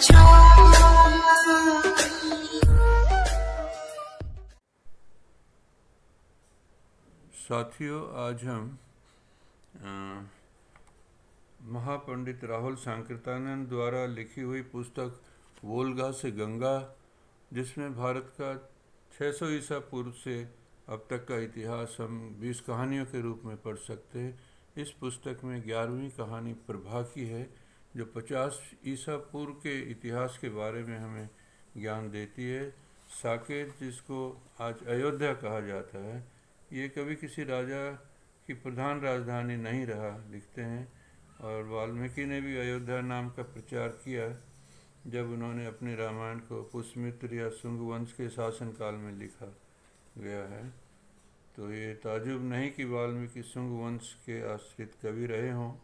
साथियों, आज हम महापंडित राहुल सांकृत्यानंद द्वारा लिखी हुई पुस्तक वोल्गा से गंगा, जिसमें भारत का 600 ईसा पूर्व से अब तक का इतिहास हम 20 कहानियों के रूप में पढ़ सकते हैं। इस पुस्तक में 11वीं कहानी प्रभा की है, जो 50 ईसा पूर्व के इतिहास के बारे में हमें ज्ञान देती है। साकेत, जिसको आज अयोध्या कहा जाता है, ये कभी किसी राजा की प्रधान राजधानी नहीं रहा, लिखते हैं। और वाल्मीकि ने भी अयोध्या नाम का प्रचार किया जब उन्होंने अपने रामायण को पुष्यमित्र या शुंग वंश के शासनकाल में लिखा गया है। तो ये ताजुब नहीं कि वाल्मीकि शुंग वंश के आश्रित कवि रहे हों।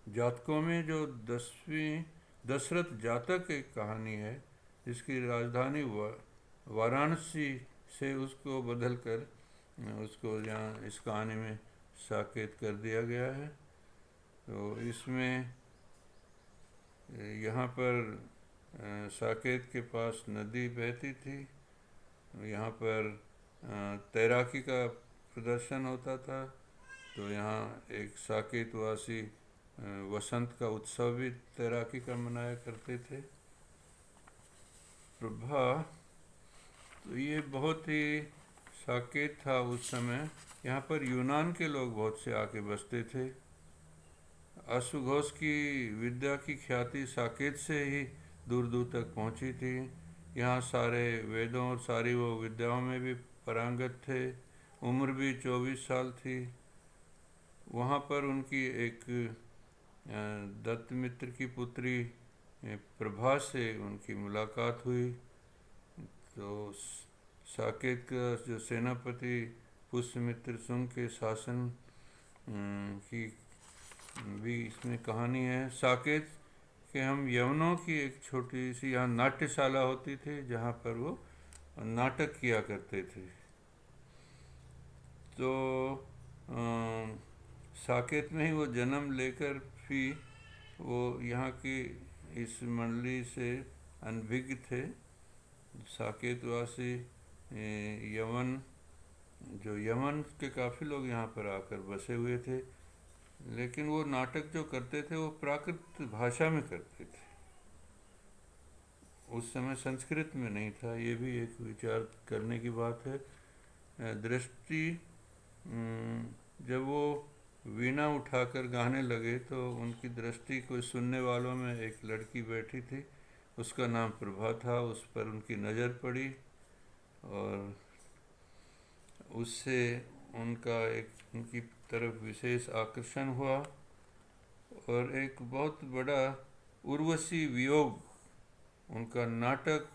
जातकों में जो 10वीं दशरथ जातक एक कहानी है, जिसकी राजधानी वाराणसी से उसको बदलकर उसको यहाँ इस कहानी में साकेत कर दिया गया है। तो इसमें यहाँ पर साकेत के पास नदी बहती थी, यहाँ पर तैराकी का प्रदर्शन होता था। तो यहाँ एक साकेतवासी वसंत का उत्सव भी तैराकी का मनाया करते थे। प्रभा, तो ये बहुत ही साकेत था उस समय। यहाँ पर यूनान के लोग बहुत से आके बसते थे। अश्वघोष की विद्या की ख्याति साकेत से ही दूर दूर तक पहुँची थी। यहाँ सारे वेदों और सारी वो विद्याओं में भी पारंगत थे। उम्र भी 24 साल थी। वहाँ पर उनकी एक दत्तमित्र की पुत्री प्रभा से उनकी मुलाकात हुई। तो साकेत का जो सेनापति पुष्यमित्र शुंग के शासन की भी इसमें कहानी है। साकेत के हम यवनों की एक छोटी सी यहाँ नाट्यशाला होती थी, जहाँ पर वो नाटक किया करते थे। तो साकेत में ही वो जन्म लेकर भी वो यहाँ की इस मंडली से अनभिज्ञ थे। साकेतवासी यमन के काफ़ी लोग यहाँ पर आकर बसे हुए थे, लेकिन वो नाटक जो करते थे वो प्राकृत भाषा में करते थे। उस समय संस्कृत में नहीं था। ये भी एक विचार करने की बात है। दृष्टि, जब वो वीणा उठाकर गाने लगे तो उनकी दृष्टि कोई सुनने वालों में एक लड़की बैठी थी, उसका नाम प्रभा था। उस पर उनकी नज़र पड़ी और उससे उनकी तरफ विशेष आकर्षण हुआ और एक बहुत बड़ा उर्वशी वियोग उनका नाटक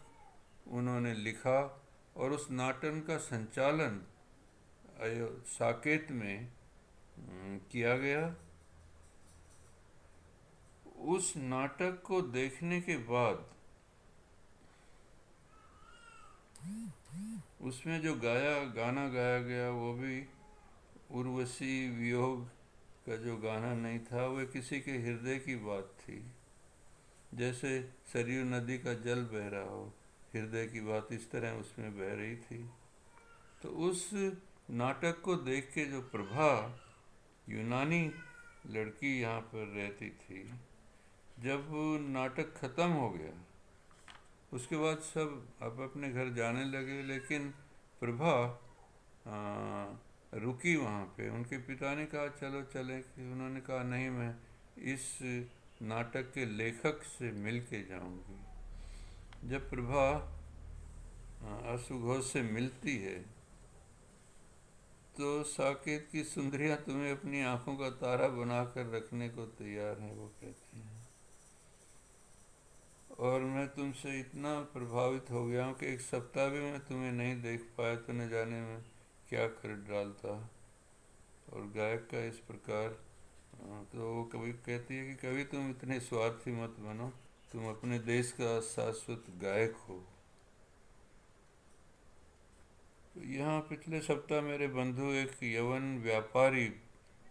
उन्होंने लिखा और उस नाटक का संचालन साकेत में किया गया। उस नाटक को देखने के बाद उसमें जो गाना गाया गया वो भी उर्वशी वियोग का जो गाना नहीं था, वह किसी के हृदय की बात थी। जैसे सरयू नदी का जल बह रहा हो, हृदय की बात इस तरह उसमें बह रही थी। तो उस नाटक को देख के जो प्रभा, यूनानी लड़की यहाँ पर रहती थी, जब नाटक ख़त्म हो गया उसके बाद सब अब अपने घर जाने लगे, लेकिन प्रभा रुकी वहाँ पे। उनके पिता ने कहा चलो चलें, कि उन्होंने कहा नहीं, मैं इस नाटक के लेखक से मिल के जाऊँगी। जब प्रभा अश्वघोष से मिलती है तो साकेत की सुंदरियाँ तुम्हें अपनी आंखों का तारा बनाकर रखने को तैयार हैं, वो कहती हैं। और मैं तुमसे इतना प्रभावित हो गया हूँ कि एक सप्ताह भी मैं तुम्हें नहीं देख पाया तो न जाने में क्या कर डालता। और गायक का इस प्रकार, तो वो कभी कहती है कि कभी तुम इतने स्वार्थी मत बनो, तुम अपने देश का शाश्वत गायक हो। तो यहाँ पिछले सप्ताह मेरे बंधु एक यवन व्यापारी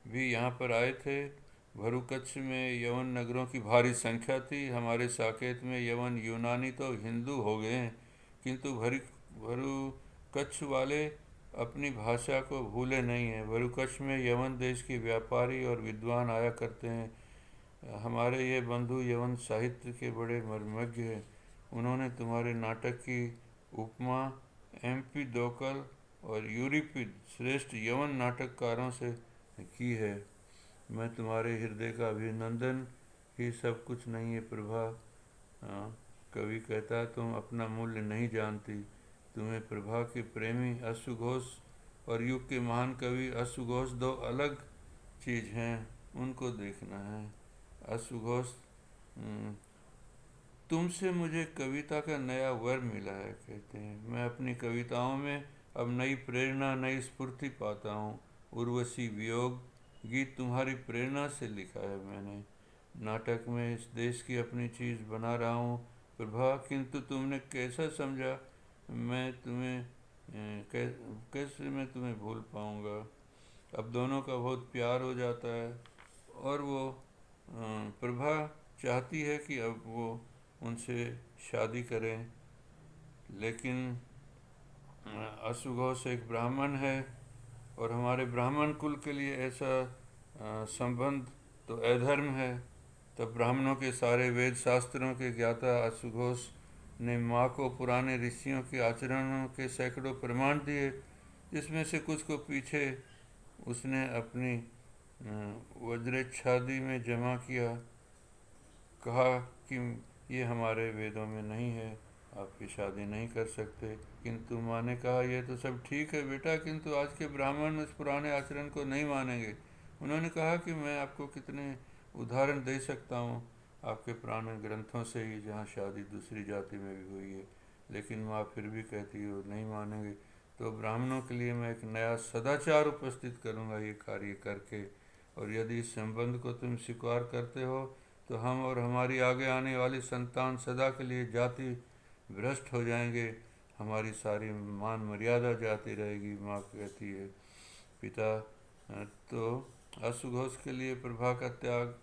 भी यहाँ पर आए थे। भरुकच्छ में यवन नगरों की भारी संख्या थी। हमारे साकेत में यवन यूनानी तो हिंदू हो गए हैं, किंतु भरुकच्छ वाले अपनी भाषा को भूले नहीं हैं। भरुकच्छ में यवन देश के व्यापारी और विद्वान आया करते हैं। हमारे ये बंधु यवन साहित्य के बड़े मर्मज्ञ हैं। उन्होंने तुम्हारे नाटक की उपमा एम्फिदोकल और यूरिपिड श्रेष्ठ यवन नाटककारों से की है। मैं तुम्हारे हृदय का अभिनंदन ही सब कुछ नहीं है प्रभा। कवि कहता, तुम अपना मूल्य नहीं जानती। तुम्हें प्रभा के प्रेमी अश्वघोष और युग के महान कवि अश्वघोष दो अलग चीज़ हैं, उनको देखना है। अश्वघोष, तुमसे मुझे कविता का नया वर मिला है, कहते हैं। मैं अपनी कविताओं में अब नई प्रेरणा, नई स्फूर्ति पाता हूँ। उर्वशी वियोग गीत तुम्हारी प्रेरणा से लिखा है मैंने। नाटक में इस देश की अपनी चीज़ बना रहा हूँ प्रभा, किंतु तुमने कैसा समझा मैं तुम्हें कैसे मैं तुम्हें भूल पाऊँगा। अब दोनों का बहुत प्यार हो जाता है और वो प्रभा चाहती है कि अब वो उनसे शादी करें, लेकिन अश्वघोष एक ब्राह्मण है और हमारे ब्राह्मण कुल के लिए ऐसा संबंध तो अधर्म है। तब ब्राह्मणों के सारे वेद शास्त्रों के ज्ञाता अश्वघोष ने माँ को पुराने ऋषियों के आचरणों के सैकड़ों प्रमाण दिए, जिसमें से कुछ को पीछे उसने अपनी वज्रेच्छादी में जमा किया। कहा कि ये हमारे वेदों में नहीं है, आपकी शादी नहीं कर सकते। किंतु माँ ने कहा, यह तो सब ठीक है बेटा, किंतु आज के ब्राह्मण उस पुराने आचरण को नहीं मानेंगे। उन्होंने कहा कि मैं आपको कितने उदाहरण दे सकता हूँ आपके पुराने ग्रंथों से ही, जहाँ शादी दूसरी जाति में भी हुई है। लेकिन माँ फिर भी कहती है वो नहीं मानेंगे। तो ब्राह्मणों के लिए मैं एक नया सदाचार उपस्थित करूँगा ये कार्य करके, और यदि इस संबंध को तुम स्वीकार करते हो तो हम और हमारी आगे आने वाली संतान सदा के लिए जाति भ्रष्ट हो जाएंगे, हमारी सारी मान मर्यादा जाती रहेगी, माँ कहती है। पिता तो अश्वघोष के लिए प्रभा का त्याग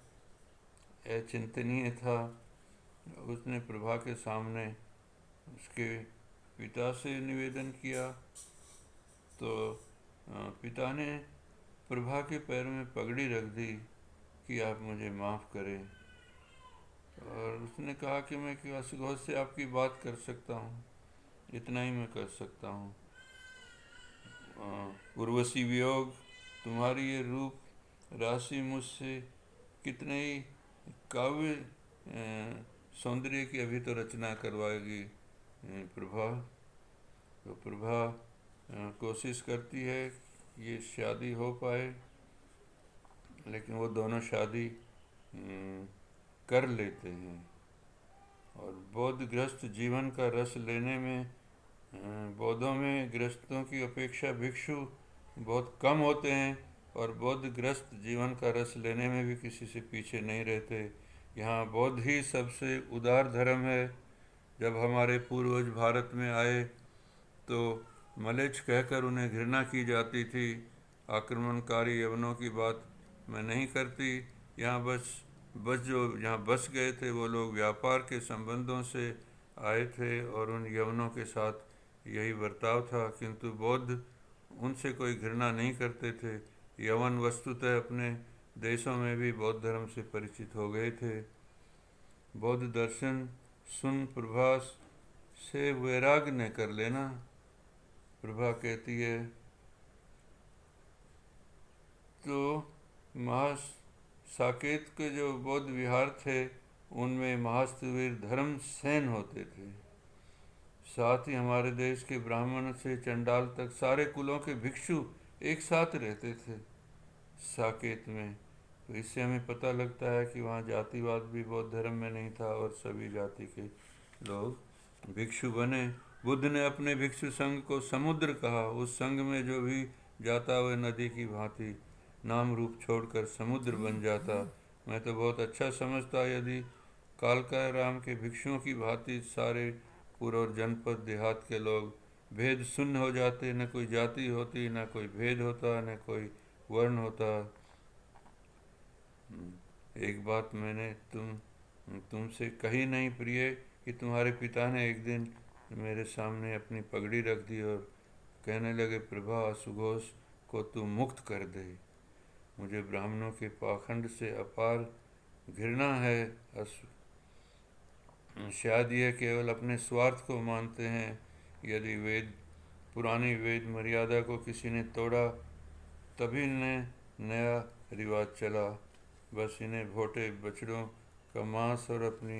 अचिंतनीय था। उसने प्रभा के सामने उसके पिता से निवेदन किया, तो पिता ने प्रभा के पैर में पगड़ी रख दी कि आप मुझे माफ़ करें, और उसने कहा कि मैं कि अश्वघोष से आपकी बात कर सकता हूँ, इतना ही मैं कर सकता हूँ। उर्वशी वियोग, तुम्हारी ये रूप राशि मुझसे कितने ही काव्य सौंदर्य की अभी तो रचना करवाएगी प्रभा। तो प्रभा कोशिश करती है ये शादी हो पाए, लेकिन वो दोनों शादी कर लेते हैं। और बौद्ध गृहस्थ जीवन का रस लेने में बौद्धों में गृहस्थों की अपेक्षा भिक्षु बहुत कम होते हैं, और बौद्ध गृहस्थ जीवन का रस लेने में भी किसी से पीछे नहीं रहते। यहाँ बौद्ध ही सबसे उदार धर्म है। जब हमारे पूर्वज भारत में आए तो मलेच्छ कहकर उन्हें घृणा की जाती थी। आक्रमणकारी यवनों की बात मैं नहीं करती। यहाँ बस जो यहाँ बस गए थे वो लोग व्यापार के संबंधों से आए थे और उन यवनों के साथ यही बर्ताव था, किंतु बौद्ध उनसे कोई घृणा नहीं करते थे। यवन वस्तुतः अपने देशों में भी बौद्ध धर्म से परिचित हो गए थे। बौद्ध दर्शन सुन प्रभा से वैराग्य न कर लेना, प्रभा कहती है। तो साकेत के जो बौद्ध विहार थे उनमें महास्तवीर धर्मसेन होते थे। साथ ही हमारे देश के ब्राह्मण से चंडाल तक सारे कुलों के भिक्षु एक साथ रहते थे साकेत में। तो इससे हमें पता लगता है कि वहाँ जातिवाद भी बौद्ध धर्म में नहीं था और सभी जाति के लोग भिक्षु बने। बुद्ध ने अपने भिक्षु संघ को समुद्र कहा। उस संघ में जो भी जाता वह नदी की भांति नाम रूप छोड़कर समुद्र बन जाता। मैं तो बहुत अच्छा समझता यदि कालका राम के भिक्षुओं की भांति सारे पूर्व और जनपद देहात के लोग भेद शून्य हो जाते, न कोई जाति होती, न कोई भेद होता, न कोई वर्ण होता। एक बात मैंने तुमसे कही नहीं प्रिय, कि तुम्हारे पिता ने एक दिन मेरे सामने अपनी पगड़ी रख दी और कहने लगे, प्रभा असुघोष को तू मुक्त कर दे। मुझे ब्राह्मणों के पाखंड से अपार घृणा है। शायद ये केवल अपने स्वार्थ को मानते हैं। यदि पुरानी वेद मर्यादा को किसी ने तोड़ा, तभी ने नया रिवाज चला। बस इन्हें भोटे बछड़ों का मांस और अपनी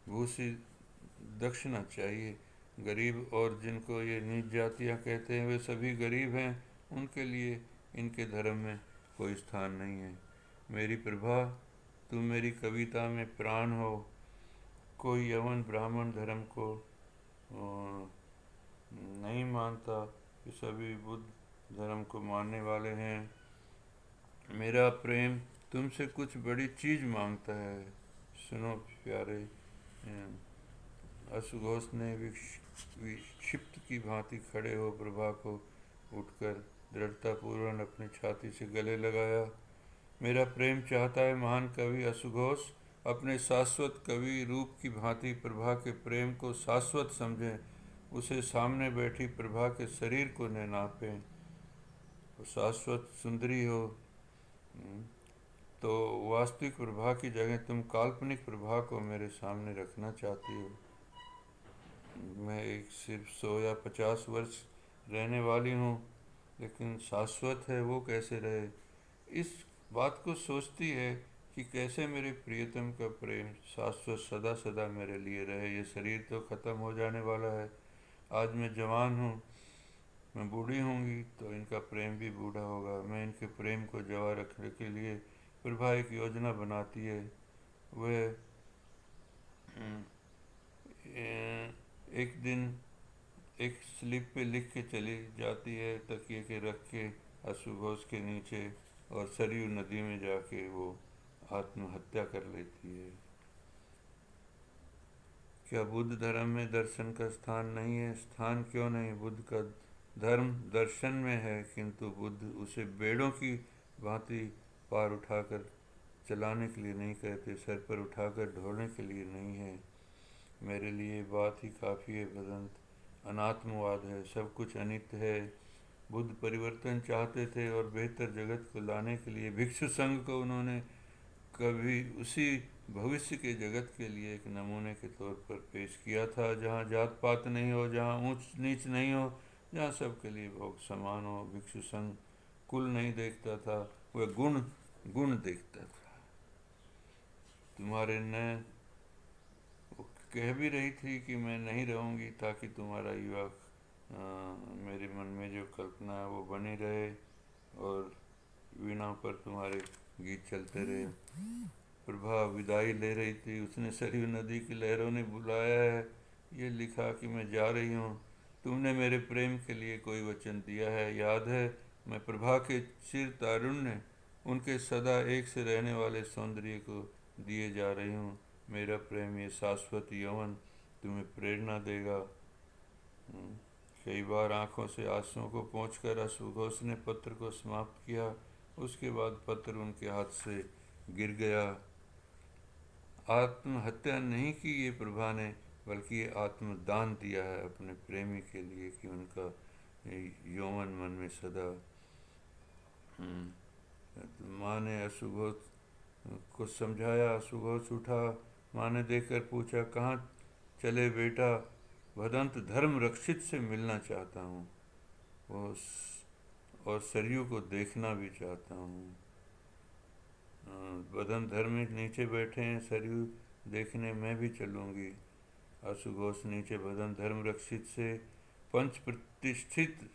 भूसी दक्षिणा चाहिए। गरीब और जिनको ये नीच जातियाँ कहते हैं, वे सभी गरीब हैं। उनके लिए इनके धर्म में कोई स्थान नहीं है। मेरी प्रभा, तुम मेरी कविता में प्राण हो। कोई यवन ब्राह्मण धर्म को नहीं मानता, कि सभी बुद्ध धर्म को मानने वाले हैं। मेरा प्रेम तुमसे कुछ बड़ी चीज़ मांगता है। सुनो प्यारे। असुघोष ने विक्षिप्त की भांति खड़े हो प्रभा को उठकर दृढ़तापूर्वक अपनी छाती से गले लगाया। मेरा प्रेम चाहता है महान कवि असुघोष, अपने शाश्वत कवि रूप की भांति प्रभा के प्रेम को शाश्वत समझें। उसे सामने बैठी प्रभा के शरीर को न नापें। वो शाश्वत सुंदरी हो तो वास्तविक प्रभा की जगह तुम काल्पनिक प्रभा को मेरे सामने रखना चाहती हो। मैं एक सिर्फ 100 या 50 वर्ष रहने वाली हूँ, लेकिन शाश्वत है वो कैसे रहे। इस बात को सोचती है कि कैसे मेरे प्रियतम का प्रेम शाश्वत सदा सदा मेरे लिए रहे। ये शरीर तो ख़त्म हो जाने वाला है। आज मैं जवान हूँ, मैं बूढ़ी होंगी तो इनका प्रेम भी बूढ़ा होगा। मैं इनके प्रेम को जवा रखने के लिए प्रभा एक योजना बनाती है। वह एक दिन एक स्लिप पे लिख के चली जाती है, तकिए के रख के असुघोष के नीचे, और सरयू नदी में जाके वो आत्महत्या कर लेती है। क्या बुद्ध धर्म में दर्शन का स्थान नहीं है? स्थान क्यों नहीं? बुद्ध का धर्म दर्शन में है, किंतु बुद्ध उसे बेड़ों की भांति पार उठाकर चलाने के लिए नहीं कहते, सर पर उठाकर ढोने के लिए नहीं है। मेरे लिए बात ही काफ़ी है भदंत। अनात्मवाद है, सब कुछ अनित्य है। बुद्ध परिवर्तन चाहते थे और बेहतर जगत को लाने के लिए भिक्षु संघ को उन्होंने कभी उसी भविष्य के जगत के लिए एक नमूने के तौर पर पेश किया था, जहाँ जात पात नहीं हो, जहाँ ऊंच नीच नहीं हो, जहाँ सबके लिए भोग समान हो। भिक्षु संघ कुल नहीं देखता था, वह गुण गुण देखता था। तुम्हारे न कह भी रही थी कि मैं नहीं रहूँगी ताकि तुम्हारा युवा मेरे मन में जो कल्पना है वो बनी रहे और वीणा पर तुम्हारे गीत चलते रहे। प्रभा विदाई ले रही थी, उसने सरयू नदी की लहरों ने बुलाया है, ये लिखा कि मैं जा रही हूँ। तुमने मेरे प्रेम के लिए कोई वचन दिया है, याद है? मैं प्रभा के चिर तारुण्य, उनके सदा एक से रहने वाले सौंदर्य को दिए जा रही हूँ। मेरा प्रेम, ये शाश्वत यौवन तुम्हें प्रेरणा देगा। कई बार आंखों से आंसुओं को पोंछकर असुघोष ने पत्र को समाप्त किया। उसके बाद पत्र उनके हाथ से गिर गया। आत्महत्या नहीं की ये प्रभा ने, बल्कि ये आत्मदान दिया है अपने प्रेमी के लिए, कि उनका यौवन मन में सदा। माँ ने असुघोष को समझाया। असुघोष उठा। माँ ने देखकर पूछा, कहाँ चले बेटा? भदंत धर्म रक्षित से मिलना चाहता हूँ, और सरयू को देखना भी चाहता हूँ। भदंत धर्म नीचे बैठे हैं, सरयू देखने मैं भी चलूँगी। असुघोष नीचे भदंत धर्म रक्षित से पंच प्रतिष्ठित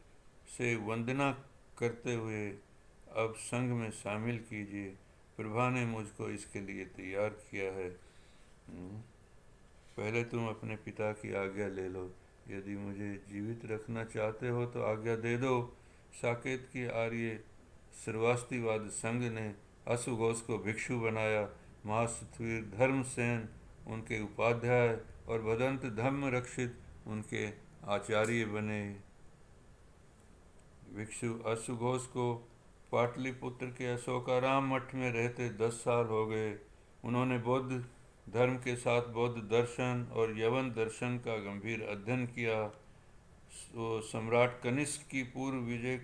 से वंदना करते हुए, अब संघ में शामिल कीजिए। प्रभा ने मुझको इसके लिए तैयार किया है। पहले तुम अपने पिता की आज्ञा ले लो। यदि मुझे जीवित रखना चाहते हो तो आज्ञा दे दो। साकेत की आर्य श्रवास्तिवाद संघ ने असुघोष को भिक्षु बनाया। महासत्वीर धर्मसेन उनके उपाध्याय और भदंत धर्म रक्षित उनके आचार्य बने। भिक्षु असुघोष को पाटलिपुत्र के अशोकाराम मठ में रहते 10 साल हो गए। उन्होंने बौद्ध धर्म के साथ बौद्ध दर्शन और यवन दर्शन का गंभीर अध्ययन किया। वो सम्राट कनिष्क की पूर्व विजय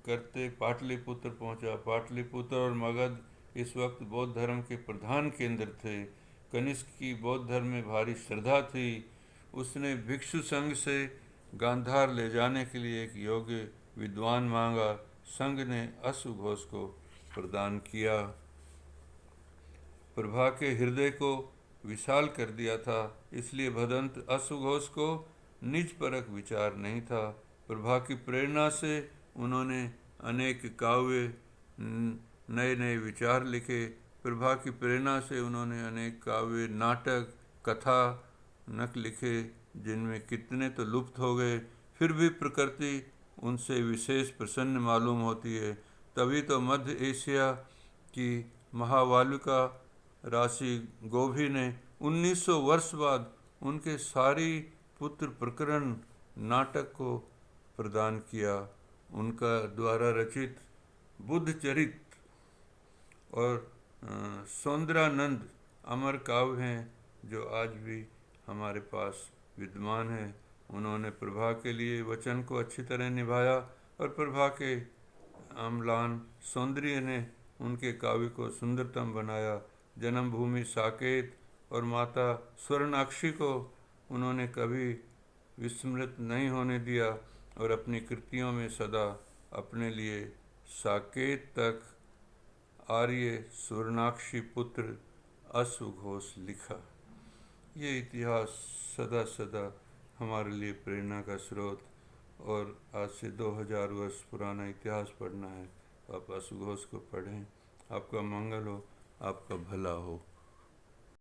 करते पाटलिपुत्र पहुंचा। पाटलिपुत्र और मगध इस वक्त बौद्ध धर्म के प्रधान केंद्र थे। कनिष्क की बौद्ध धर्म में भारी श्रद्धा थी। उसने भिक्षु संघ से गांधार ले जाने के लिए एक योग्य विद्वान मांगा। संघ ने अश्वघोष को प्रदान किया। प्रभा के हृदय को विशाल कर दिया था, इसलिए भदंत अश्वघोष को निज परक विचार नहीं था। प्रभा की प्रेरणा से उन्होंने अनेक काव्य, नए नए विचार लिखे। प्रभा की प्रेरणा से उन्होंने अनेक काव्य, नाटक, कथा नक लिखे, जिनमें कितने तो लुप्त हो गए, फिर भी प्रकृति उनसे विशेष प्रसन्न मालूम होती है। तभी तो मध्य एशिया की महावालुका राशि गोभी ने 1900 वर्ष बाद उनके सारी पुत्र प्रकरण नाटक को प्रदान किया। उनका द्वारा रचित बुद्ध चरित और सौंदरानंद अमर काव्य हैं, जो आज भी हमारे पास विद्यमान है। उन्होंने प्रभा के लिए वचन को अच्छी तरह निभाया और प्रभा के अम्लान सौंदर्य ने उनके काव्य को सुंदरतम बनाया। जन्मभूमि साकेत और माता स्वर्णाक्षी को उन्होंने कभी विस्मृत नहीं होने दिया और अपनी कृतियों में सदा अपने लिए साकेत तक आर्य स्वर्णाक्षी पुत्र अश्वघोष लिखा। ये इतिहास सदा सदा हमारे लिए प्रेरणा का स्रोत, और आज से 2000 वर्ष पुराना इतिहास पढ़ना है, आप अश्वघोष को पढ़ें। आपका मंगल हो, आपका भला हो।